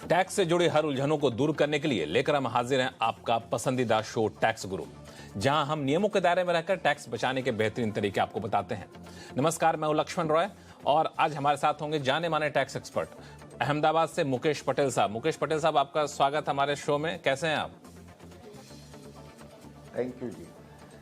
Tax से जुड़ी हर उलझनों को दूर करने के लिए लेकर हम हाजिर हैं आपका पसंदीदा शो टैक्स गुरु, जहां हम नियमों के दायरे में रहकर टैक्स बचाने के बेहतरीन तरीके आपको बताते हैं। नमस्कार, मैं हूं लक्ष्मण रॉय और आज हमारे साथ होंगे जाने माने टैक्स एक्सपर्ट अहमदाबाद से मुकेश पटेल साहब। मुकेश पटेल साहब, आपका स्वागत हमारे शो में। कैसे हैं आप? थैंक यू जी,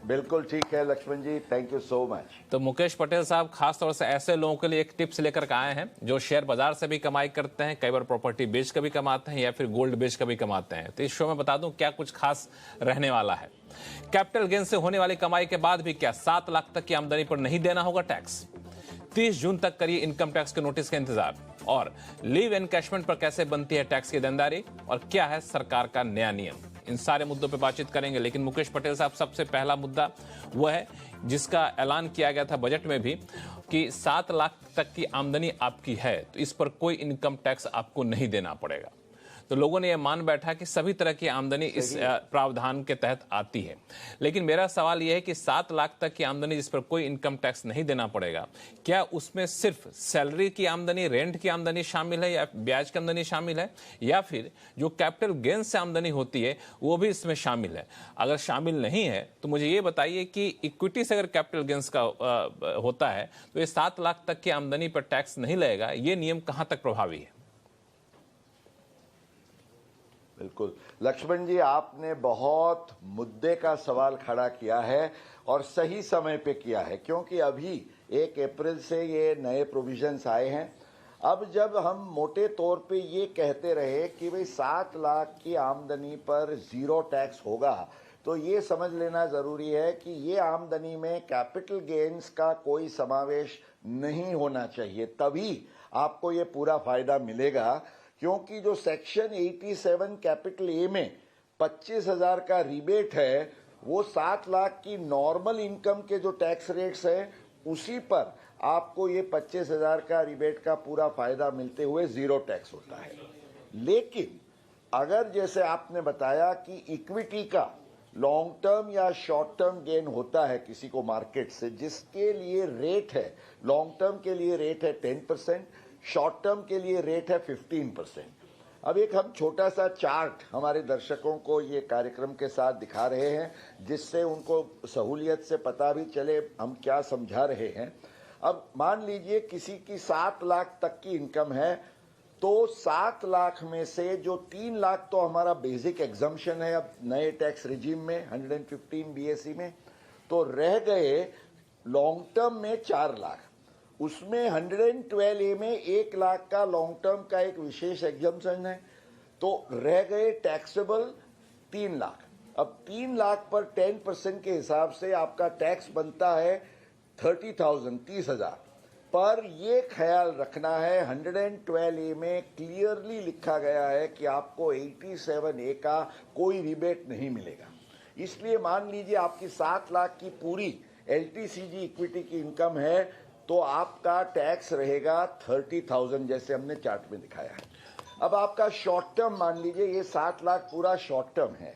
बिल्कुल ठीक है लक्ष्मण जी, थैंक यू सो मच। तो मुकेश पटेल साहब खास तौर से ऐसे लोगों के लिए एक टिप्स लेकर के आए हैं जो शेयर बाजार से भी कमाई करते हैं, कई बार प्रॉपर्टी बेच कर भी कमाते हैं या फिर गोल्ड बेच कर भी कमाते हैं। तो इस शो में बता दूं क्या कुछ खास रहने वाला है। कैपिटल गेन से होने वाली कमाई के बाद भी क्या 7 लाख तक की आमदनी पर नहीं देना होगा टैक्स? 30 जून तक करिए इनकम टैक्स के नोटिस का इंतजार। और लीव एनकैशमेंट पर कैसे बनती है टैक्स की देनदारी और क्या है सरकार का नया नियम, इन सारे मुद्दों पे बातचीत करेंगे। लेकिन मुकेश पटेल साहब, सबसे पहला मुद्दा वो है जिसका ऐलान किया गया था बजट में भी कि 7 लाख तक की आमदनी आपकी है तो इस पर कोई इनकम टैक्स आपको नहीं देना पड़ेगा। तो लोगों ने यह मान बैठा कि सभी तरह की आमदनी इस प्रावधान के तहत आती है। लेकिन मेरा सवाल यह है कि 7 लाख तक की आमदनी जिस पर कोई इनकम टैक्स नहीं देना पड़ेगा, क्या उसमें सिर्फ सैलरी की आमदनी, रेंट की आमदनी शामिल है या ब्याज की आमदनी शामिल है, या फिर जो कैपिटल गेन से आमदनी होती है वो भी इसमें शामिल है? अगर शामिल नहीं है तो मुझे ये बताइए कि इक्विटी से अगर कैपिटल गेन्स का होता है तो ये 7 लाख तक की आमदनी पर टैक्स नहीं लगेगा। ये नियम कहां तक प्रभावी है? बिल्कुल लक्ष्मण जी, आपने बहुत मुद्दे का सवाल खड़ा किया है और सही समय पे किया है, क्योंकि अभी 1 अप्रैल से ये नए प्रोविजंस आए हैं। अब जब हम मोटे तौर पे ये कहते रहे कि भाई 7 लाख की आमदनी पर जीरो टैक्स होगा, तो ये समझ लेना ज़रूरी है कि ये आमदनी में कैपिटल गेन्स का कोई समावेश नहीं होना चाहिए, तभी आपको ये पूरा फायदा मिलेगा। क्योंकि जो सेक्शन 87 कैपिटल ए में 25,000 का रिबेट है, वो 7 लाख की नॉर्मल इनकम के जो टैक्स रेट्स हैं उसी पर आपको ये 25,000 का रिबेट का पूरा फायदा मिलते हुए जीरो टैक्स होता है। लेकिन अगर जैसे आपने बताया कि इक्विटी का लॉन्ग टर्म या शॉर्ट टर्म गेन होता है किसी को मार्केट से, जिसके लिए रेट है, लॉन्ग टर्म के लिए रेट है 10%, शॉर्ट टर्म के लिए रेट है 15%। अब एक हम छोटा सा चार्ट हमारे दर्शकों को ये कार्यक्रम के साथ दिखा रहे हैं, जिससे उनको सहूलियत से पता भी चले हम क्या समझा रहे हैं। अब मान लीजिए किसी की 7 लाख तक की इनकम है, तो 7 लाख में से जो 3 लाख तो हमारा बेसिक एग्जम्पशन है अब नए टैक्स रिजीम में 115 बीएसई में, तो रह गए लॉन्ग टर्म में 4 लाख। उसमें 112 ए में 1 लाख का लॉन्ग टर्म का एक विशेष एग्जम्पशन है, तो रह गए टैक्सेबल 3 लाख। अब 3 लाख पर 10% के हिसाब से आपका टैक्स बनता है 30,000, 30,000। पर ये ख्याल रखना है 112 ए में क्लियरली लिखा गया है कि आपको 87 ए का कोई रिबेट नहीं मिलेगा। इसलिए मान लीजिए आपकी 7 लाख की पूरी एलटीसीजी इक्विटी की इनकम है, तो आपका टैक्स रहेगा 30,000 जैसे हमने चार्ट में दिखाया है। अब आपका शॉर्ट टर्म मान लीजिए ये 7 लाख पूरा शॉर्ट टर्म है,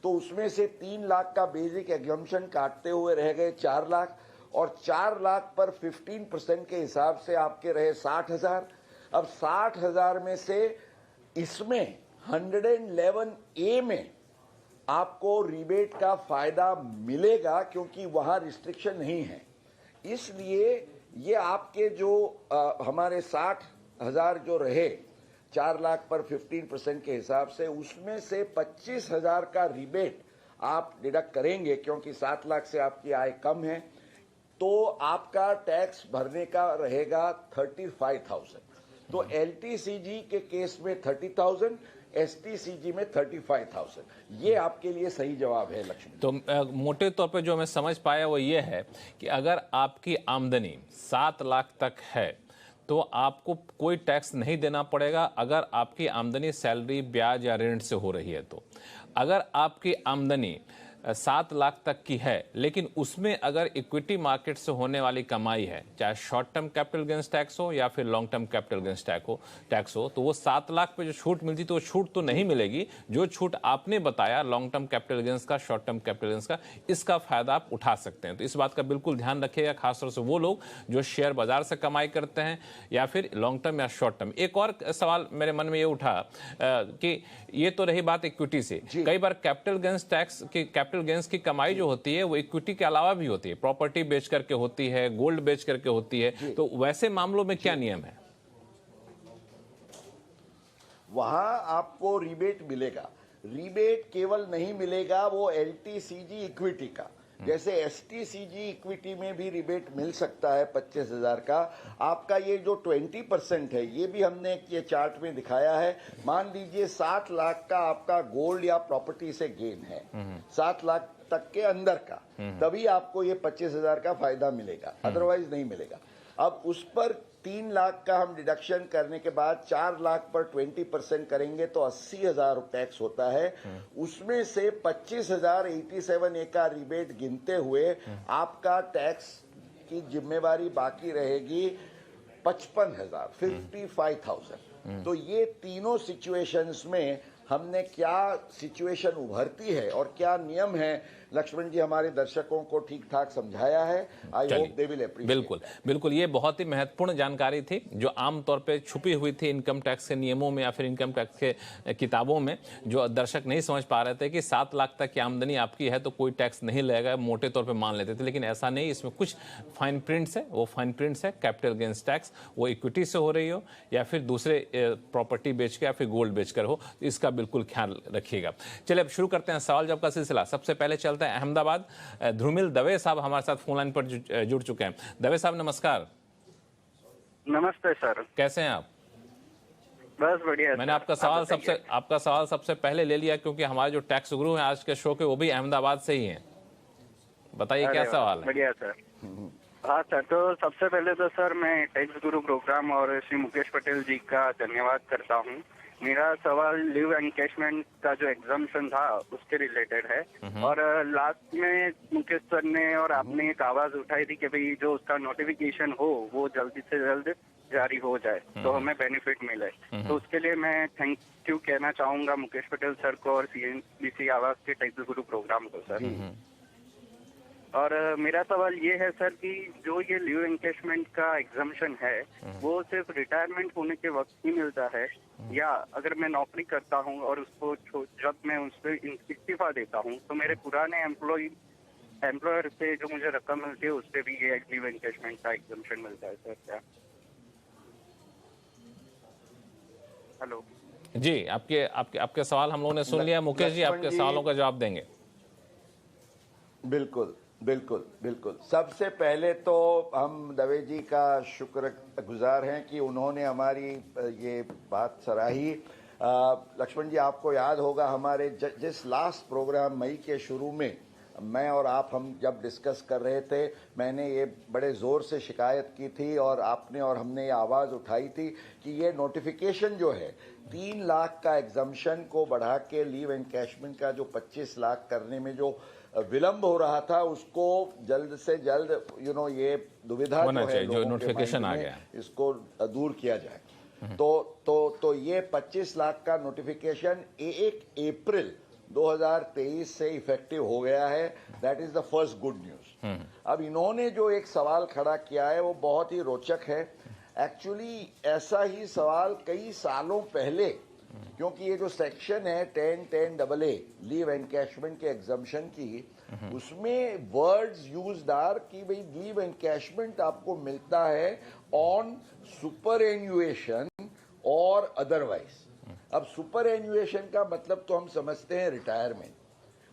तो उसमें से 3 लाख का बेसिक एग्जम्पशन काटते हुए रह गए 4 लाख, और 4 लाख पर 15% के हिसाब से आपके रहे 60,000। अब 60,000 में से इसमें 111 ए में आपको रिबेट का फायदा मिलेगा, क्योंकि वहां रिस्ट्रिक्शन नहीं है। इसलिए ये आपके जो हमारे 60,000 जो रहे 4 लाख पर 15% के हिसाब से, उसमें से 25,000 का रिबेट आप डिडक्ट करेंगे, क्योंकि 7 लाख से आपकी आय कम है, तो आपका टैक्स भरने का रहेगा 35,000। तो एलटीसीजी के केस में 30,000, एसटीसीजी में 35,000। ये आपके लिए सही जवाब है लक्ष्मण। तो मोटे तौर पे जो मैं समझ पाया वो ये है कि अगर आपकी आमदनी 7 लाख तक है तो आपको कोई टैक्स नहीं देना पड़ेगा अगर आपकी आमदनी सैलरी, ब्याज या रेंट से हो रही है। तो अगर आपकी आमदनी 7 लाख तक की है, लेकिन उसमें अगर इक्विटी मार्केट से होने वाली कमाई है, चाहे short term capital gains tax हो या फिर long term capital gains tax हो, तो वो 7 लाख पे जो छूट मिलती तो वो छूट तो नहीं मिलेगी। जो छूट आपने बताया लॉन्ग टर्म कैपिटल गेंस का, शॉर्ट टर्म कैपिटल गेंस का, इसका फायदा आप उठा सकते हैं। तो इस बात का बिल्कुल ध्यान रखिएगा, खासतौर से वो लोग जो शेयर बाजार से कमाई करते हैं या फिर लॉन्ग टर्म या शॉर्ट टर्म। एक और सवाल मेरे मन में ये उठा कि ये तो रही बात इक्विटी से, कई बार कैपिटल गेंस टैक्स की, कैपिटल गेंस की कमाई जो होती है वो इक्विटी के अलावा भी होती है, प्रॉपर्टी बेच करके होती है, गोल्ड बेच करके होती है। तो वैसे मामलों में क्या नियम है? वहां आपको रिबेट मिलेगा। रिबेट केवल नहीं मिलेगा वो LTCG इक्विटी का, जैसे STCG इक्विटी में भी रिबेट मिल सकता है 25,000 का। आपका ये जो 20% है, ये भी हमने ये चार्ट में दिखाया है। मान लीजिए 7 लाख का आपका गोल्ड या प्रॉपर्टी से गेन है, 7 लाख तक के अंदर का, तभी आपको ये 25,000 का फायदा मिलेगा, अदरवाइज नहीं मिलेगा। अब उस पर 3 लाख का हम डिडक्शन करने के बाद 4 लाख पर 20% करेंगे तो 80,000 टैक्स होता है। उसमें से 25,000 87A का रिबेट गिनते हुए आपका टैक्स की जिम्मेवारी बाकी रहेगी 55,000, 55,000। तो ये तीनों सिचुएशंस में हमने क्या सिचुएशन उभरती है और क्या नियम है, लक्ष्मण जी हमारे दर्शकों को ठीक ठाक समझाया है। I hope they will appreciate. बिल्कुल बिल्कुल, ये बहुत ही महत्वपूर्ण जानकारी थी जो आमतौर पे छुपी हुई थी इनकम टैक्स के नियमों में या फिर इनकम टैक्स के किताबों में, जो दर्शक नहीं समझ पा रहे थे कि 7 लाख तक की आमदनी आपकी है तो कोई टैक्स नहीं लगेगा, मोटे तौर पर मान लेते थे। लेकिन ऐसा नहीं, इसमें कुछ फाइन प्रिंट्स है। वो फाइन प्रिंट्स है कैपिटल गेंस टैक्स, वो इक्विटी से हो रही हो या फिर दूसरे प्रॉपर्टी बेच के या फिर गोल्ड बेचकर हो, इसका बिल्कुल ख्याल रखिएगा। चलिए अब शुरू करते हैं सवाल जवाब का सिलसिला। सबसे पहले चलते हैं अहमदाबाद। ध्रुमिल दवे साहब हमारे साथ फोन लाइन पर जुड़ चुके हैं। दवे साहब नमस्कार। नमस्ते सर, कैसे हैं आप? बस बढ़िया। मैंने आपका सवाल सबसे पहले ले लिया क्योंकि हमारे जो टैक्स गुरु हैं आज के शो के, वो भी अहमदाबाद से ही हैं। बताइए क्या सवाल है? बढ़िया सर। हाँ सर, तो सबसे पहले तो सर मैं टैक्स गुरु प्रोग्राम और श्री मुकेश पटेल जी का धन्यवाद करता हूँ। मेरा सवाल लीव एनकैशमेंट का जो एग्जाम्पशन था उसके रिलेटेड है। और लास्ट में मुकेश सर ने और आपने एक आवाज उठाई थी कि भाई जो उसका नोटिफिकेशन हो वो जल्दी से जल्द जारी हो जाए तो हमें बेनिफिट मिले। तो उसके लिए मैं थैंक यू कहना चाहूंगा मुकेश पटेल सर को और CNBC आवाज के टैक्स गुरु प्रोग्राम को सर। और मेरा सवाल ये है सर कि जो ये लीव एनकैशमेंट का एग्जाम्पशन है वो सिर्फ रिटायरमेंट होने के वक्त ही मिलता है, या अगर मैं नौकरी करता हूँ और उसको जब मैं उससे इस्तीफा देता हूँ तो मेरे पुराने एम्प्लॉयर से जो मुझे रकम मिलती है उससे भी ये लीव एनकैशमेंट का एग्जाम्पशन मिलता है सर क्या? हेलो जी, आपके सवाल हम लोगों ने सुन लिया। मुकेश जी आपके सवालों का जवाब देंगे। बिल्कुल बिल्कुल बिल्कुल। सबसे पहले तो हम दवे जी का शुक्रगुजार हैं कि उन्होंने हमारी ये बात सराही। लक्ष्मण जी आपको याद होगा हमारे जिस लास्ट प्रोग्राम मई के शुरू में मैं और आप हम जब डिस्कस कर रहे थे, मैंने ये बड़े ज़ोर से शिकायत की थी और आपने और हमने ये आवाज़ उठाई थी कि ये नोटिफिकेशन जो है 3 लाख का एग्जाम्पशन को बढ़ा के लीव एनकैशमेंट का जो 25 लाख करने में जो विलंब हो रहा था उसको जल्द से जल्द ये दुविधा जो है जो नोटिफिकेशन आ गया इसको दूर किया जाए। तो ये 25 लाख का नोटिफिकेशन 1 अप्रैल 2023 से इफेक्टिव हो गया है। That is the first good news. अब इन्होंने जो एक सवाल खड़ा किया है वो बहुत ही रोचक है। एक्चुअली ऐसा ही सवाल कई सालों पहले, क्योंकि ये जो सेक्शन है 10(10)AA लीव एनकैशमेंट के एग्जाम्पशन की, उसमें वर्ड्स यूज्ड आर कि भाई लीव एनकैशमेंट आपको मिलता है ऑन सुपर एन्युएशन और अदरवाइज। अब सुपर एन्युएशन का मतलब तो हम समझते हैं रिटायरमेंट,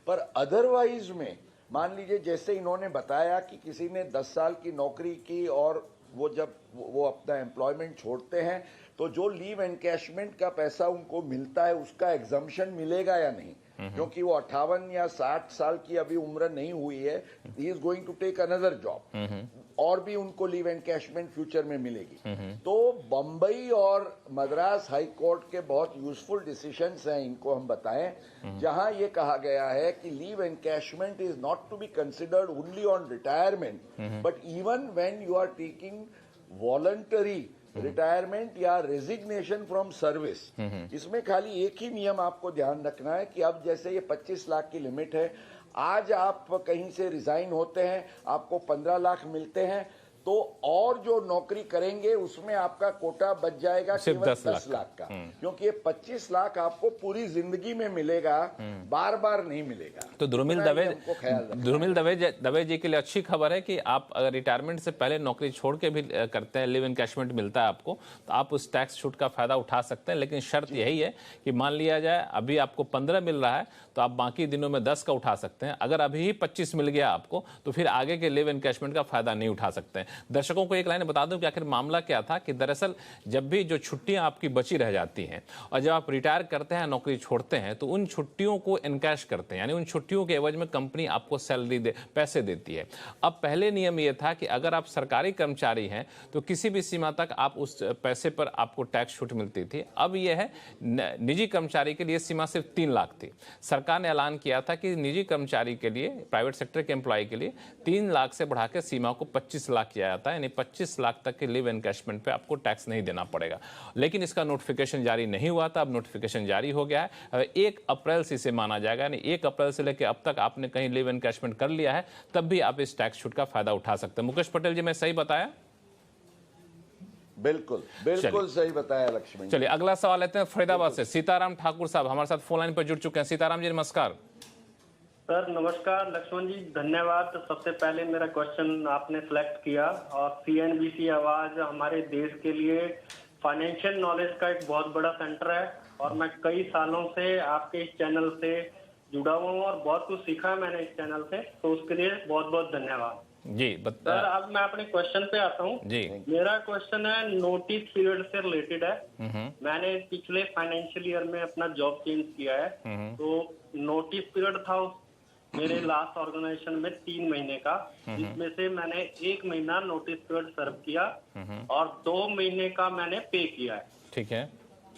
पर अदरवाइज में मान लीजिए जैसे इन्होंने बताया कि किसी ने 10 साल की नौकरी की और वो जब वो अपना एम्प्लॉयमेंट छोड़ते हैं तो जो लीव एनकैशमेंट का पैसा उनको मिलता है उसका एग्जाम्पशन मिलेगा या नहीं, क्योंकि वो 58 या 60 साल की अभी उम्र नहीं हुई है। He is going to take another job. और भी उनको लीव एनकैशमेंट फ्यूचर में मिलेगी। तो बंबई और मद्रास हाई कोर्ट के बहुत यूजफुल डिसीजंस हैं, इनको हम बताएं, जहां ये कहा गया है कि leave encashment is not to be considered only on retirement but even when you are taking voluntary retirement या रेजिग्नेशन फ्रॉम सर्विस। इसमें खाली एक ही नियम आपको ध्यान रखना है कि अब जैसे ये 25 लाख की लिमिट है, आज आप कहीं से रिजाइन होते हैं, आपको 15 लाख मिलते हैं, तो और जो नौकरी करेंगे उसमें आपका कोटा बच जाएगा सिर्फ केवल 10 लाख का, क्योंकि ये 25 लाख आपको पूरी जिंदगी में मिलेगा, बार बार नहीं मिलेगा। तो दुर्मिल दवे जी के लिए अच्छी खबर है कि आप अगर रिटायरमेंट से पहले नौकरी छोड़ के भी करते हैं, लिव एनकैशमेंट मिलता है आपको, तो आप उस टैक्स छूट का फायदा उठा सकते हैं। लेकिन शर्त यही है कि मान लिया जाए अभी आपको 15 मिल रहा है तो आप बाकी दिनों में 10 का उठा सकते हैं। अगर अभी ही 25 मिल गया आपको तो फिर आगे के लिव एनकैशमेंट का फायदा नहीं उठा सकते हैं। दर्शकों को एक लाइन बता दूं कि आखिर मामला क्या था कि दरअसल जब भी जो छुट्टियां आपकी बची रह जाती हैं और जब आप रिटायर करते हैं, नौकरी छोड़ते हैं, तो उन छुट्टियों को एनकैश करते हैं, यानी उन छुट्टियों के एवज में कंपनी आपको सैलरी पैसे देती है। अब पहले नियम यह था कि अगर आप सरकारी कर्मचारी हैं तो किसी भी सीमा तक आप उस पैसे पर आपको टैक्स छूट मिलती थी। अब यह है निजी कर्मचारी के लिए सीमा सिर्फ 3 लाख थी। सरकार ने ऐलान किया था कि निजी कर्मचारी के लिए, प्राइवेट सेक्टर के एम्प्लॉय के लिए 3 लाख से बढ़ा के सीमा को 25 लाख किया जाता है, यानी 25 लाख तक के लिव एनकैशमेंट पे आपको टैक्स नहीं देना पड़ेगा। लेकिन इसका नोटिफिकेशन जारी नहीं हुआ था, अब नोटिफिकेशन जारी हो गया है। 1 अप्रैल से इसे माना जाएगा, यानी 1 अप्रैल से लेकर अब तक आपने कहीं लिव एनकैशमेंट कर लिया है तब भी आप इस टैक्स छूट का फायदा उठा सकते हैं। मुकेश पटेल जी, मैं सही बताया? बिल्कुल बिल्कुल सही बताया लक्ष्मण। चलिए अगला सवाल लेते हैं फरीदाबाद से। सीताराम ठाकुर साहब हमारे साथ फोन लाइन पर जुड़ चुके हैं। सीताराम जी नमस्कार। सर नमस्कार। लक्ष्मण जी धन्यवाद। सबसे पहले मेरा क्वेश्चन आपने सिलेक्ट किया, और CNBC आवाज हमारे देश के लिए फाइनेंशियल नॉलेज का एक बहुत बड़ा सेंटर है, और मैं कई सालों से आपके इस चैनल से जुड़ा हुआ हूँ और बहुत कुछ सीखा है मैंने इस चैनल से, तो उसके लिए बहुत बहुत धन्यवाद जी। सर अब मैं अपने क्वेश्चन पे आता हूँ जी। मेरा क्वेश्चन है नोटिस पीरियड से रिलेटेड है। मैंने पिछले फाइनेंशियल ईयर में अपना जॉब चेंज किया है, तो नोटिस पीरियड था मेरे लास्ट ऑर्गेनाइजेशन में 3 महीने का, जिसमें से मैंने 1 महीना नोटिस पीरियड सर्व किया और 2 महीने का मैंने पे किया है। ठीक है।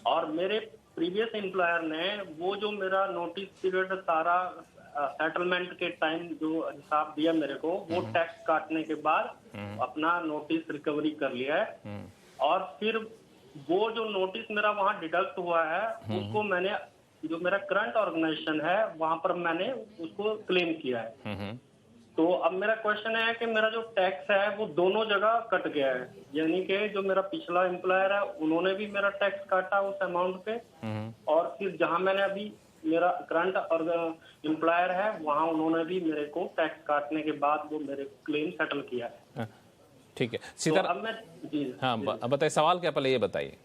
और मेरे प्रीवियस एम्प्लॉयर ने वो जो मेरा नोटिस पीरियड सारा सेटलमेंट के टाइम जो हिसाब दिया मेरे को, वो टैक्स काटने के बाद अपना नोटिस रिकवरी कर लिया है, और फिर वो जो नोटिस मेरा वहाँ डिडक्ट हुआ है उसको मैंने जो मेरा करंट ऑर्गेनाइजेशन है वहां पर मैंने उसको क्लेम किया है। तो अब मेरा क्वेश्चन है कि मेरा जो टैक्स है वो दोनों जगह कट गया है, यानी कि जो मेरा पिछला एम्प्लॉयर है उन्होंने भी मेरा टैक्स काटा उस अमाउंट पे, और फिर जहां मैंने अभी मेरा करंट एम्प्लॉयर है वहां उन्होंने भी मेरे को टैक्स काटने के बाद वो मेरे क्लेम सेटल किया है। ठीक है तो अब मैं जी हाँ बताइए सवाल क्या, पहले ये बताइए।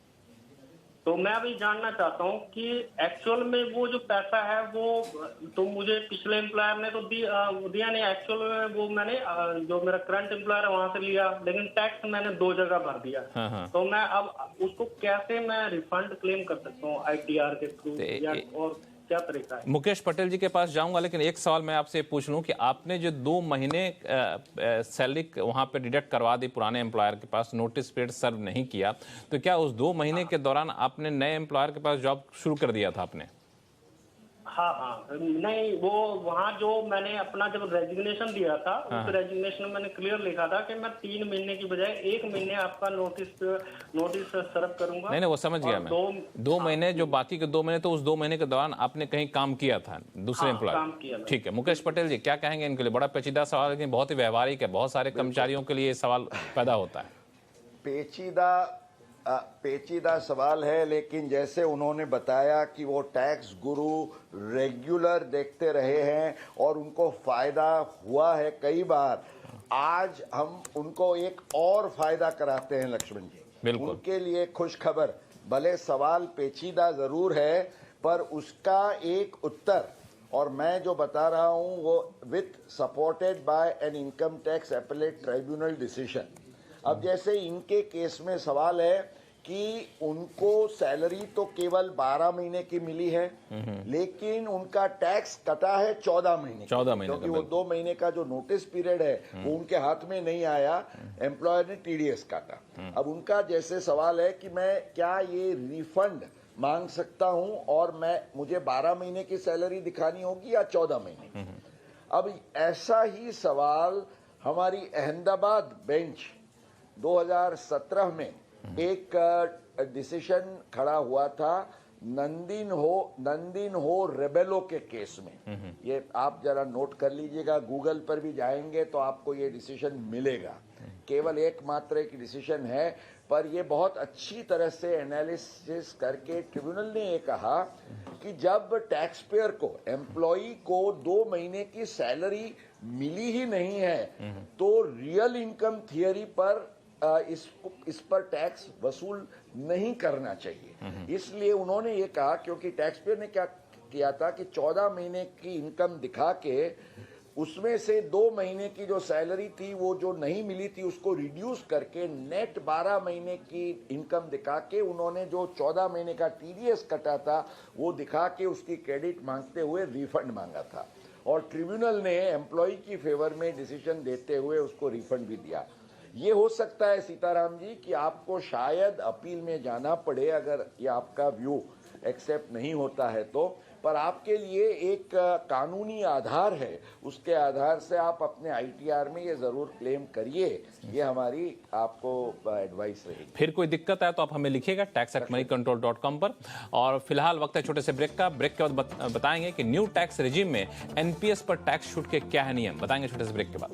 तो मैं अभी जानना चाहता हूँ कि एक्चुअल में वो जो पैसा है वो तो मुझे पिछले एम्प्लॉयर ने तो दिया नहीं, एक्चुअल में वो मैंने जो मेरा करंट एम्प्लॉयर है वहां से लिया, लेकिन टैक्स मैंने 2 जगह भर दिया। हाँ। तो मैं अब उसको कैसे मैं रिफंड क्लेम कर सकता हूँ, ITR के थ्रू या और क्या तरीका है? मुकेश पटेल जी के पास जाऊंगा, लेकिन एक सवाल मैं आपसे पूछ लूं कि आपने जो 2 महीने सैलरी वहां पे डिडक्ट करवा दी पुराने एम्प्लॉयर के पास, नोटिस पीरियड सर्व नहीं किया, तो क्या उस 2 महीने के दौरान आपने नए एम्प्लॉयर के पास जॉब शुरू कर दिया था आपने? हाँ नहीं, वो वहाँ जो मैंने अपना जब रेजिग्नेशन दिया था उस रेजिग्नेशन में मैंने क्लियर लिखा था कि मैं 3 महीने की बजाय 1 महीने आपका नोटिस सर्व करूंगा। नहीं वो समझ गया मैं। 2 महीने जो बाकी के 2 महीने, तो उस 2 महीने के दौरान आपने कहीं काम किया था दूसरे एम्प्लॉयर? ठीक है। मुकेश पटेल जी क्या कहेंगे इनके लिए? बड़ा पेचीदा सवाल, लेकिन बहुत ही व्यवहारिक है, बहुत सारे कर्मचारियों के लिए ये सवाल पैदा होता है। पेचीदा सवाल है, लेकिन जैसे उन्होंने बताया कि वो टैक्स गुरु रेगुलर देखते रहे हैं और उनको फायदा हुआ है कई बार, आज हम उनको एक और फायदा कराते हैं लक्ष्मण जी। बिल्कुल। उनके लिए खुश खबर, भले सवाल पेचीदा जरूर है पर उसका एक उत्तर, और मैं जो बता रहा हूं वो with supported by an income tax appellate tribunal decision. अब जैसे इनके केस में सवाल है कि उनको सैलरी तो केवल 12 महीने की मिली है, लेकिन उनका टैक्स कटा है 14 महीने 14 महीने क्योंकि वो 2 महीने का जो नोटिस पीरियड है वो उनके हाथ में नहीं आया, एम्प्लॉयर ने टीडीएस काटा। अब उनका जैसे सवाल है कि मैं क्या ये रिफंड मांग सकता हूं और मुझे 12 महीने की सैलरी दिखानी होगी या 14 महीने। अब ऐसा ही सवाल हमारी अहमदाबाद बेंच 2017 में एक डिसीजन खड़ा हुआ था नंदिन हो रेबेलो के केस में। ये आप जरा नोट कर लीजिएगा, गूगल पर भी जाएंगे तो आपको ये डिसीजन मिलेगा। केवल एकमात्र एक डिसीजन है, पर ये बहुत अच्छी तरह से एनालिसिस करके ट्रिब्यूनल ने ये कहा कि जब टैक्स पेयर को, एम्प्लॉई को 2 महीने की सैलरी मिली ही नहीं है तो रियल इनकम थियरी पर इस पर टैक्स वसूल नहीं करना चाहिए। इसलिए उन्होंने ये कहा, क्योंकि टैक्स पेयर ने क्या किया था कि 14 महीने की इनकम दिखा के उसमें से 2 महीने की जो सैलरी थी वो जो नहीं मिली थी उसको रिड्यूस करके नेट 12 महीने की इनकम दिखा के उन्होंने जो 14 महीने का टीडीएस कटा था वो दिखा के उसकी क्रेडिट मांगते हुए रिफंड मांगा था, और ट्रिब्यूनल ने एम्प्लॉय की फेवर में डिसीजन देते हुए उसको रिफंड भी दिया। ये हो सकता है सीताराम जी कि आपको शायद अपील में जाना पड़े अगर ये आपका व्यू एक्सेप्ट नहीं होता है तो, पर आपके लिए एक कानूनी आधार है, उसके आधार से आप अपने आईटीआर में ये जरूर क्लेम करिए। ये हमारी आपको एडवाइस रहेगी। फिर कोई दिक्कत है तो आप हमें लिखिएगा tax@moneycontrol.com पर। और फिलहाल वक्त है छोटे से ब्रेक का। ब्रेक के बाद बताएंगे कि न्यू टैक्स रेजिम में एनपीएस पर टैक्स छूट के क्या है नियम, बताएंगे छोटे से ब्रेक के बाद।